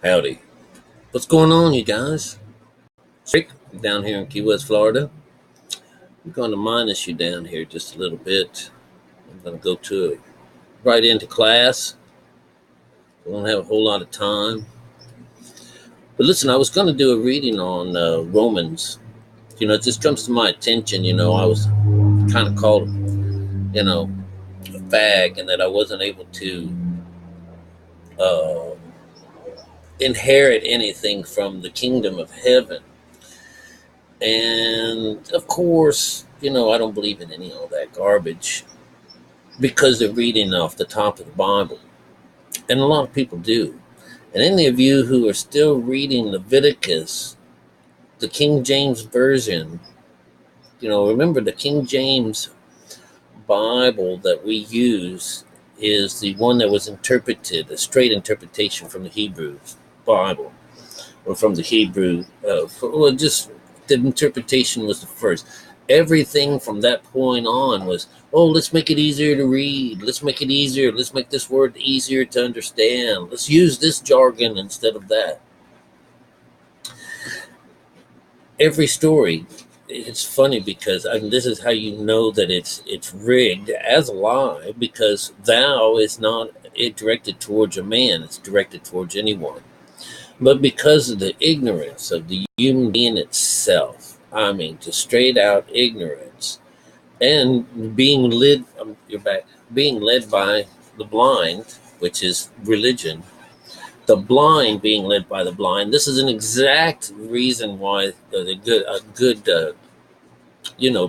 Howdy. What's going on, you guys? Rick, down here in Key West, Florida. I'm going to minus you down here just a little bit. I'm going to go to right into class. I don't have a whole lot of time. But listen, I was going to do a reading on Romans. It just comes to my attention. I was kind of called, a fag, and that I wasn't able to uh, inherit anything from the kingdom of heaven. And of course, I don't believe in any of that garbage because they're reading off the top of the Bible. And a lot of people do. And any of you who are still reading Leviticus, the King James Version, remember the King James Bible that we use is the one that was interpreted, a straight interpretation from the Hebrew Bible, or from the Hebrew, just the interpretation was the first. Everything from that point on was, let's make it easier to read. Let's make it easier. Let's make this word easier to understand. Let's use this jargon instead of that. Every story, it's funny because this is how you know that it's rigged as a lie, because thou is not directed towards a man. It's directed towards anyone. But because of the ignorance of the human being itself, just straight out ignorance, and being led by the blind, which is religion. The blind being led by the blind. This is an exact reason why a good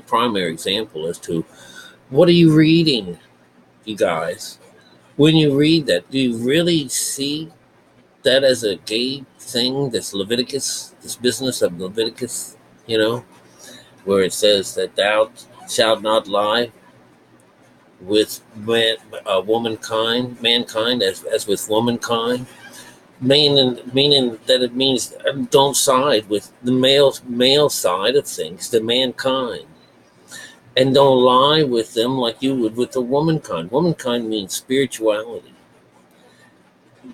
primary example as to what are you reading, you guys? When you read that, do you really see that as a gay thing? This Leviticus, this business of Leviticus, where it says that thou shalt not lie with mankind as with womankind, meaning that it means don't side with the male side of things, the mankind, and don't lie with them like you would with the womankind. Womankind means spirituality.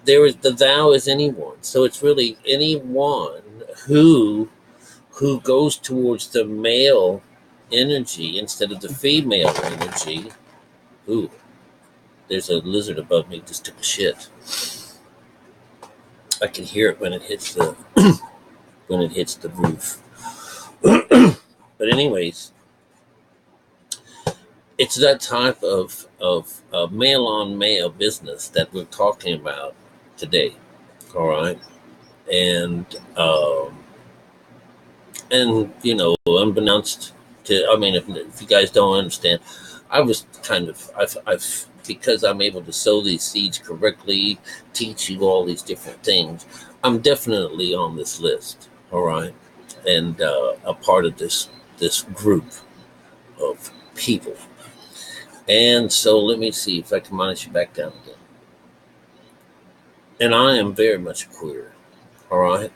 There is the thou is anyone, so it's really anyone who goes towards the male energy instead of the female energy. Ooh, there's a lizard above me, just took a shit. I can hear it when it hits the roof. But anyways, it's that type of male on male business that we're talking about today. All right, and unbeknownst to, if you guys don't understand, I was kind of, I've because I'm able to sow these seeds correctly, teach you all these different things. I'm definitely on this list, all right, and a part of this group of people. And so let me see if I can minus you back down again. And I am very much queer, all right.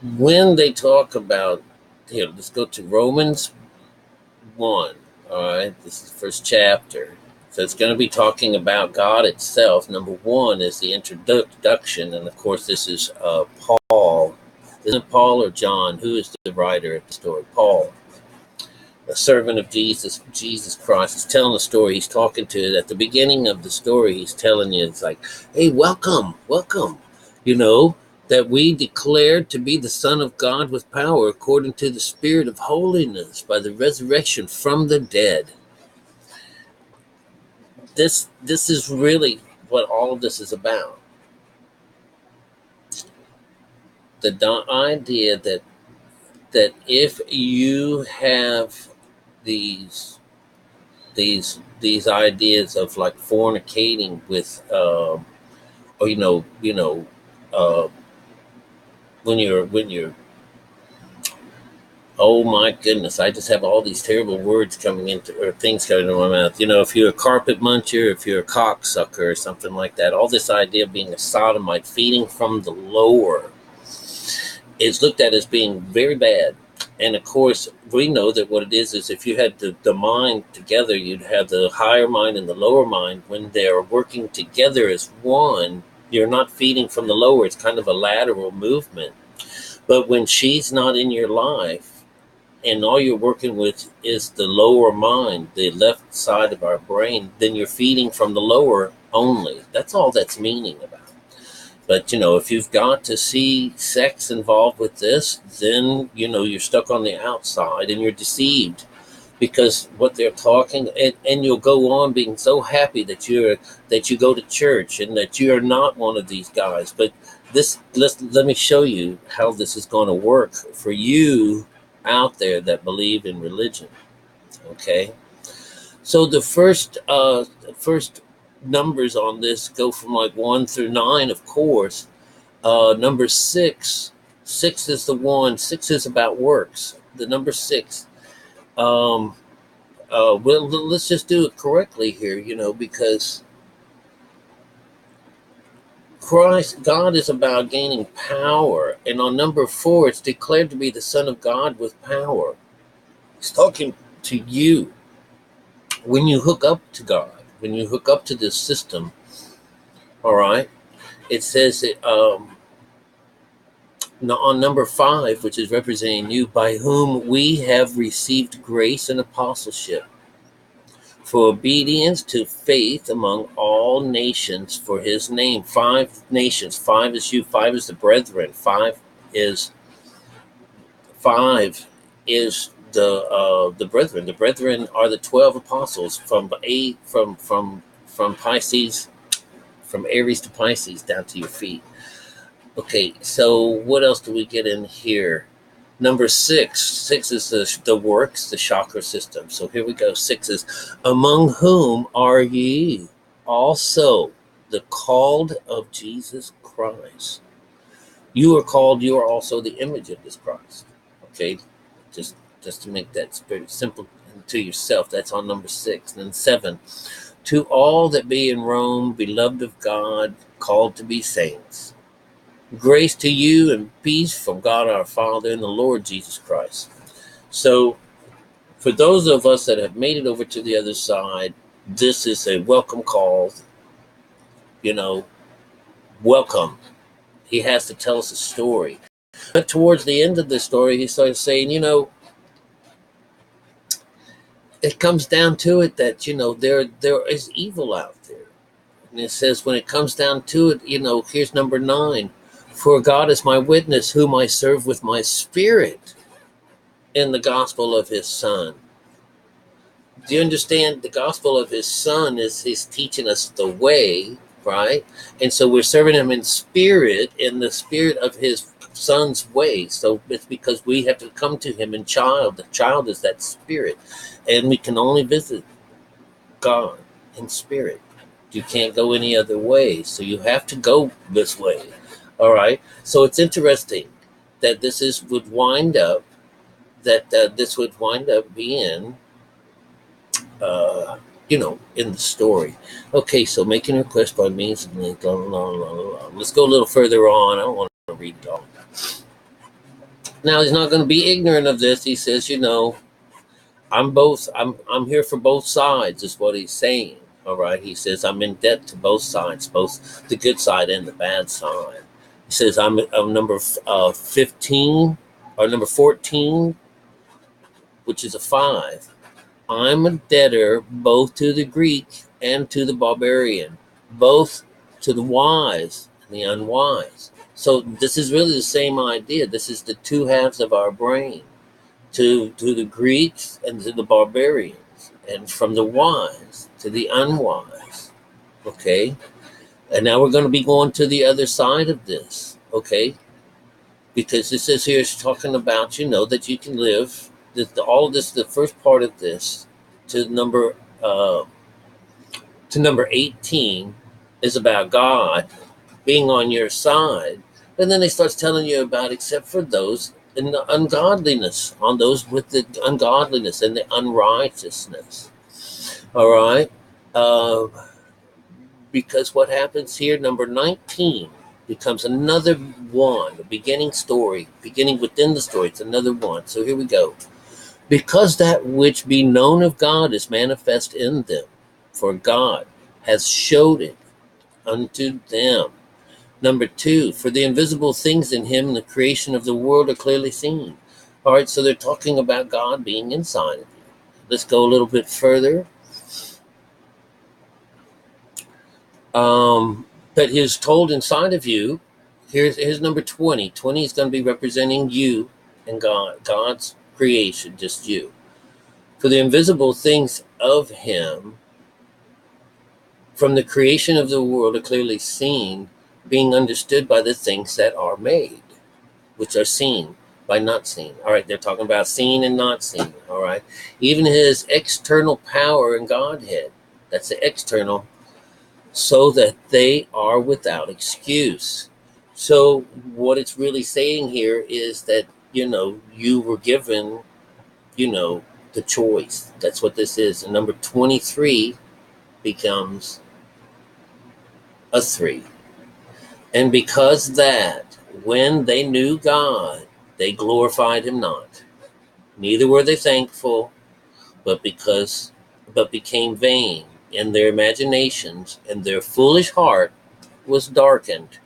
When they talk about, let's go to Romans 1. All right, this is the first chapter. So it's going to be talking about God itself. Number 1 is the introduction. And of course, this is Paul. Isn't it Paul or John? Who is the writer of the story? Paul, a servant of Jesus Christ. He's telling the story. He's talking to, at the beginning of the story, he's telling you, it's like, hey, welcome. That we declared to be the Son of God with power according to the Spirit of holiness by the resurrection from the dead. This is really what all of this is about. The idea that if you have these ideas of like fornicating with when you're oh my goodness, I just have all these terrible words coming into, or things coming into my mouth. If you're a carpet muncher, if you're a cocksucker or something like that, all this idea of being a sodomite, feeding from the lower, is looked at as being very bad. And of course, we know that what it is if you had the mind together, you'd have the higher mind and the lower mind. When they're working together as one, You're not feeding from the lower. It's kind of a lateral movement. But when she's not in your life and all you're working with is the lower mind, the left side of our brain, then you're feeding from the lower only. That's all that's meaning about. But, if you've got to see sex involved with this, then, you're stuck on the outside and you're deceived because what they're talking, and you'll go on being so happy that you go to church and that you're not one of these guys. But let me show you how this is going to work for you out there that believe in religion. Okay. So the first numbers on this go from like 1 through 9, of course. Number 6 is the one. 6 is about works. The number 6. Well, let's just do it correctly here, because God is about gaining power. And on number 4, it's declared to be the Son of God with power. He's talking to you. When you hook up to God, when you hook up to this system, all right, it says that, on number 5, which is representing you, by whom we have received grace and apostleship for obedience to faith among all nations for his name. 5 nations. 5 is you. 5 is the brethren. 5 is the brethren. The brethren are the 12 apostles from Pisces, from Aries to Pisces down to your feet. Okay, so what else do we get in here? Number 6 is the works, the chakra system. So here we go. 6 is, among whom are ye also the called of Jesus Christ. You are called, you are also the image of this Christ. Okay, just to make that very simple to yourself. That's on number 6. And then 7, to all that be in Rome, beloved of God, called to be saints. Grace to you and peace from God our Father and the Lord Jesus Christ. So for those of us that have made it over to the other side, this is a welcome call. Welcome. He has to tell us a story. But towards the end of the story, he starts saying, it comes down to it that, there is evil out there. And it says, when it comes down to it, here's number 9. For God is my witness, whom I serve with my spirit in the gospel of his Son. Do you understand? The gospel of his Son is he's teaching us the way, right? And so we're serving him in spirit, in the spirit of his Son's way. So it's because we have to come to him in child. The child is that spirit. And we can only visit God in spirit. You can't go any other way. So you have to go this way. All right. So it's interesting that would wind up being, in the story. Okay. So making a request by means of link. Let's go a little further on. I don't want to read it all. Now he's not going to be ignorant of this. He says, I'm here for both sides, is what he's saying. All right. He says, I'm in debt to both sides, both the good side and the bad side. He says, I'm number 15 or number 14, which is a 5. I'm a debtor both to the Greek and to the barbarian, both to the wise and the unwise. So this is really the same idea. This is the 2 halves of our brain, to the Greeks and to the barbarians, and from the wise to the unwise. Okay. And now we're going to be going to the other side of this, okay? Because this is here is talking about, that you can live. All of this, the first part of this, to number 18, is about God being on your side. And then he starts telling you about, except for those in the ungodliness, on those with the ungodliness and the unrighteousness. All right? Because what happens here, number 19, becomes another one, a beginning story, beginning within the story. It's another one. So here we go. Because that which be known of God is manifest in them, for God has showed it unto them. Number 2, for the invisible things in him, the creation of the world are clearly seen. All right, so they're talking about God being inside of you. Let's go a little bit further. But he's told inside of you, here's number 20. 20 is going to be representing you and God, God's creation, just you. For the invisible things of him from the creation of the world are clearly seen, being understood by the things that are made, which are seen by not seen. All right, they're talking about seen and not seen. All right, even his external power and Godhead, that's the external, so that they are without excuse. So what it's really saying here is that, you were given, the choice. That's what this is. And number 23 becomes a 3. And because that, when they knew God, they glorified him not. Neither were they thankful, but became vain in their imaginations, and their foolish heart was darkened.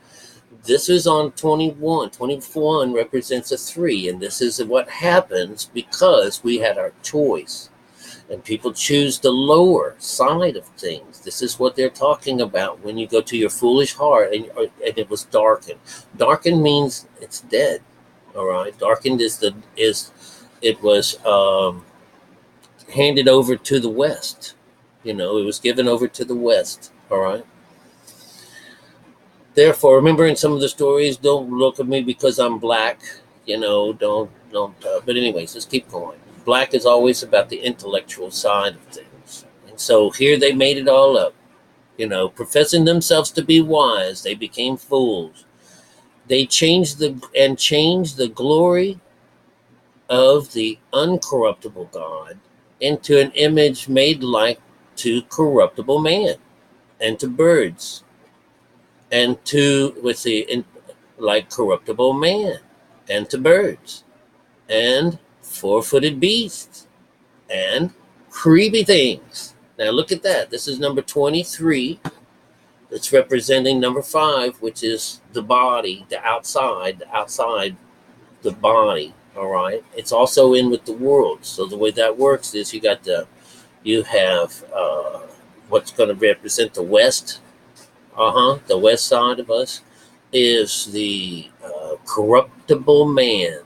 This is on 21. 21 represents a 3, and this is what happens because we had our choice. And people choose the lower side of things. This is what they're talking about when you go to your foolish heart and it was darkened. Darkened means it's dead. All right. Darkened it was handed over to the West. It was given over to the West. All right. Therefore, remember in some of the stories, don't look at me because I'm black. Don't. But anyways, let's keep going. Black is always about the intellectual side of things. And so here they made it all up. Professing themselves to be wise, they became fools. They changed the glory of the uncorruptible God into an image made like to corruptible man and to birds and to like corruptible man and to birds and four-footed beasts and creepy things. Now look at that. This is number 23. It's representing number 5, which is the body, the outside the body. All right. It's also in with the world. So the way that works is you have what's going to represent the west. The west side of us is the corruptible man.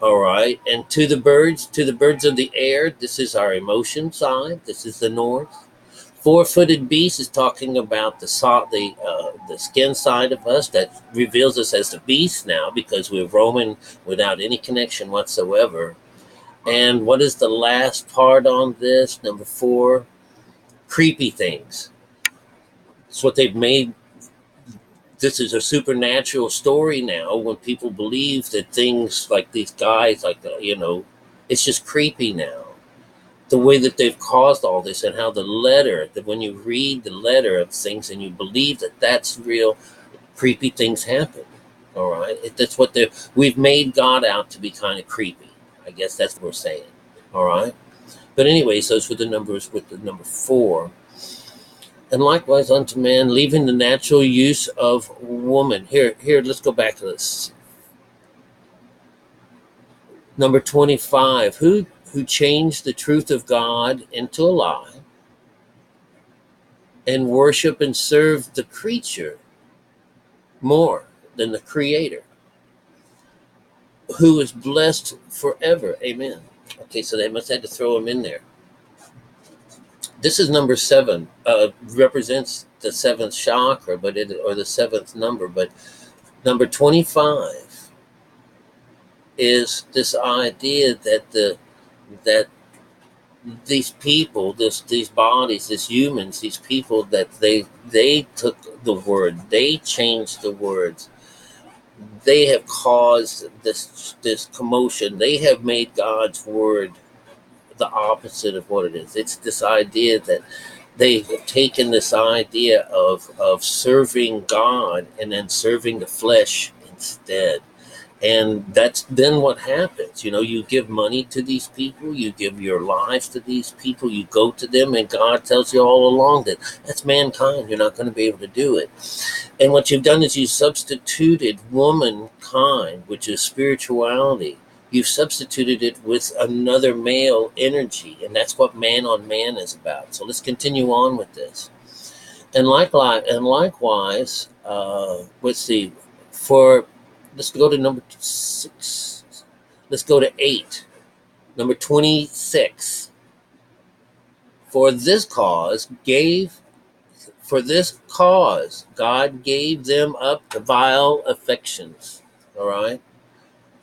All right. And to the birds of the air, this is our emotion side. This is the north. Four-footed beast is talking about the skin side of us that reveals us as the beast now because we're roaming without any connection whatsoever. And what is the last part on this? Number 4, creepy things. It's what they've made. This is a supernatural story now when people believe that things like these guys, it's just creepy now. The way that they've caused all this and how that when you read the letter of things and you believe that that's real, creepy things happen. All right. That's what we've made God out to be kind of creepy. I guess that's what we're saying. All right. But anyways, those were the numbers with the number 4. And likewise unto man, leaving the natural use of woman. Here, let's go back to this. Number 25, who changed the truth of God into a lie and worship and serve the creature more than the creator, who is blessed forever. Amen. Okay, so they must have to throw him in there. This is number 7, represents the 7th chakra, or the 7th number, but number 25 is this idea that these people, these bodies, these humans, these people, that they took the word, they changed the words, they have caused this commotion, they have made God's word the opposite of what it is. It's this idea that they have taken this idea of serving God and then serving the flesh instead. And that's then what happens. You give money to these people, you give your lives to these people, you go to them, and God tells you all along that that's mankind. You're not going to be able to do it. And what you've done is you substituted womankind, which is spirituality. You've substituted it with another male energy, and that's what man on man is about. So let's continue on with this. And likewise, let's see. For let's go to number 6. Let's go to 8. Number 26. For this cause, God gave them up to vile affections. All right.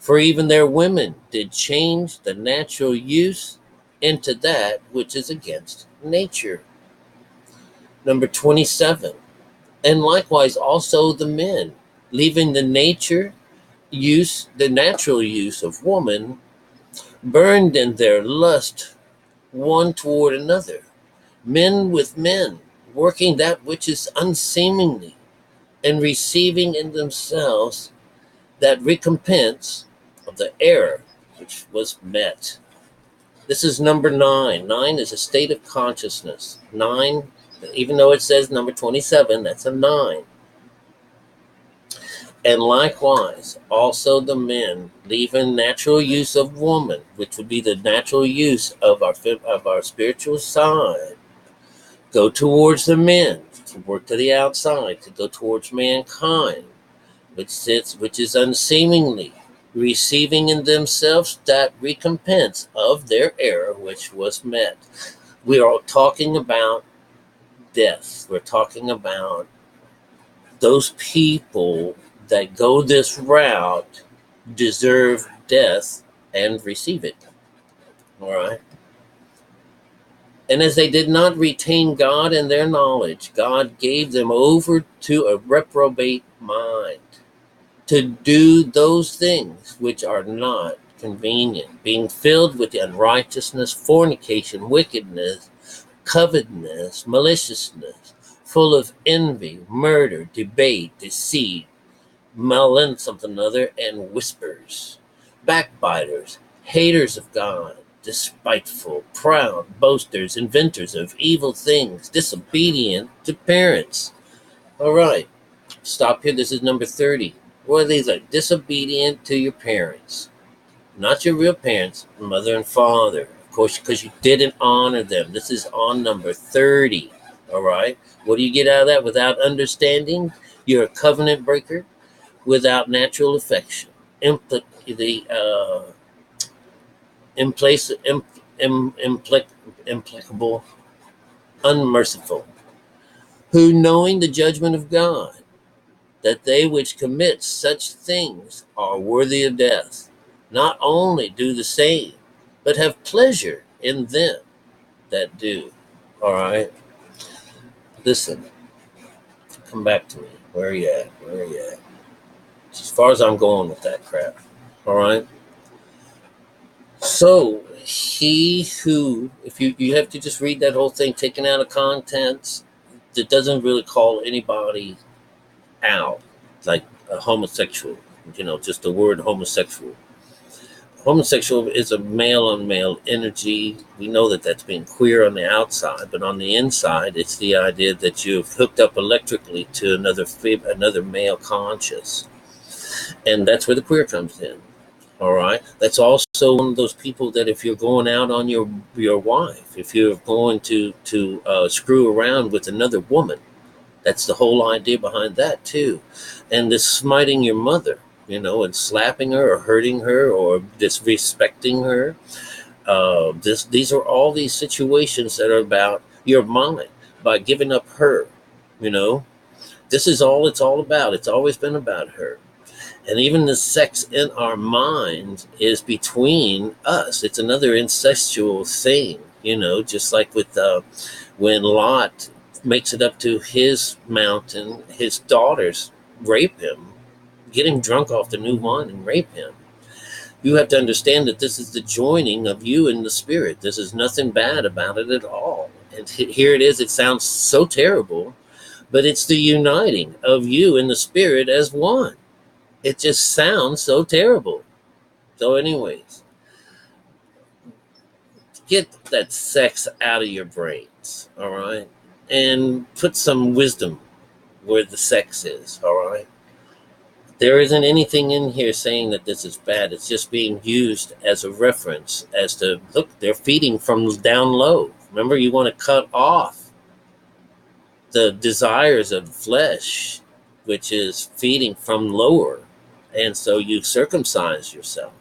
For even their women did change the natural use into that which is against nature. Number 27. And likewise also the men, leaving the natural use of woman, burned in their lust one toward another, men with men, working that which is unseemly, and receiving in themselves that recompense of the error which was met. This is number 9. 9 is a state of consciousness. 9, even though it says number 27, that's a 9. And likewise, also the men, leaving natural use of woman, which would be the natural use of our spiritual side, go towards the men, to work to the outside, to go towards mankind, which is unseemly, receiving in themselves that recompense of their error which was met. We are talking about death. We're talking about those people that go this route deserve death and receive it. All right. And as they did not retain God in their knowledge, God gave them over to a reprobate mind, to do those things which are not convenient, being filled with unrighteousness, fornication, wickedness, covetousness, maliciousness, full of envy, murder, debate, deceit, malice of another, and whispers, backbiters, haters of God, despiteful, proud, boasters, inventors of evil things, disobedient to parents. All right, stop here. This is number 30. What are these like? Disobedient to your parents. Not your real parents, mother and father. Of course, because you didn't honor them. This is on number 30. All right. What do you get out of that? Without understanding, you're a covenant breaker. Without natural affection. Implacable, unmerciful. Who, knowing the judgment of God, that they which commit such things are worthy of death, not only do the same, but have pleasure in them that do. All right. Listen, come back to me. Where are you at? Where are you at? As far as I'm going with that crap. All right. So he who, if you have to just read that whole thing taken out of context, that doesn't really call anybody out, like a homosexual, just the word homosexual. Homosexual is a male on male energy. We know that that's being queer on the outside, but on the inside, it's the idea that you've hooked up electrically to another male conscious. And that's where the queer comes in. All right. That's also one of those people that if you're going out on your wife, if you're going to screw around with another woman, that's the whole idea behind that too. And this smiting your mother, and slapping her or hurting her or disrespecting her. These are all these situations that are about your mind by giving up her. This is all it's all about. It's always been about her. And even the sex in our minds is between us. It's another incestual thing, just like with when Lot makes it up to his mountain, his daughters rape him, get him drunk off the new wine and rape him. You have to understand that this is the joining of you and the spirit. This is nothing bad about it at all. And here it is. It sounds so terrible, but it's the uniting of you and the spirit as one. It just sounds so terrible. So, anyways, get that sex out of your brains, all right? And put some wisdom where the sex is, all right? There isn't anything in here saying that this is bad. It's just being used as a reference as to, look, they're feeding from down low. Remember, you want to cut off the desires of the flesh, which is feeding from lower. And so you circumcise yourself.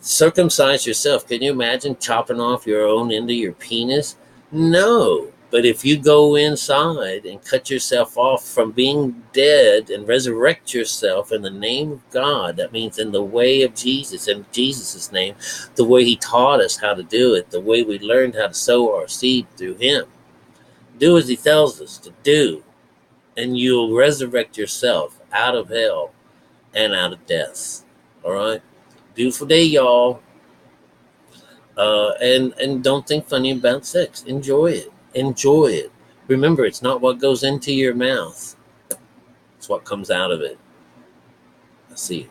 Circumcise yourself. Can you imagine chopping off your own end of your penis? No. But if you go inside and cut yourself off from being dead and resurrect yourself in the name of God, that means in the way of Jesus, in Jesus' name, the way he taught us how to do it, the way we learned how to sow our seed through him. Do as he tells us to do, and you'll resurrect yourself out of hell and out of death. All right? Beautiful day, y'all. And don't think funny about sex. Enjoy it. Enjoy it. Remember, it's not what goes into your mouth. It's what comes out of it. I'll see you.